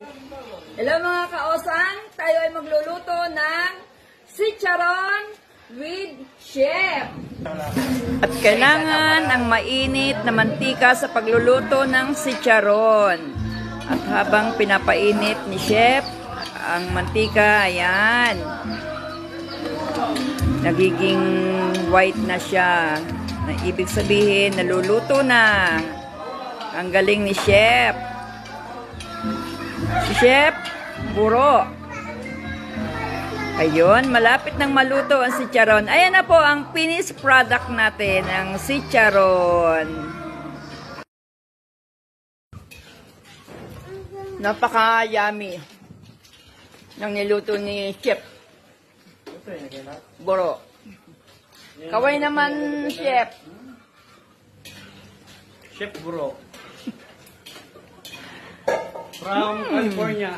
Hello mga kaosang, tayo ay magluluto ng chicharon with chef. At kailangan ang mainit na mantika sa pagluluto ng chicharon. At habang pinapainit ni chef ang mantika, ayan, nagiging white na siya. Na ibig sabihin, naluluto na. Ang galing ni chef. Si Chef Buro. Ayun, malapit nang maluto ang chicharon. Ayan na po ang finished product natin, ang chicharon. Napaka-yummy ng niluto ni Chef Buro. Kaway naman, Chef. Chef Buro. From California.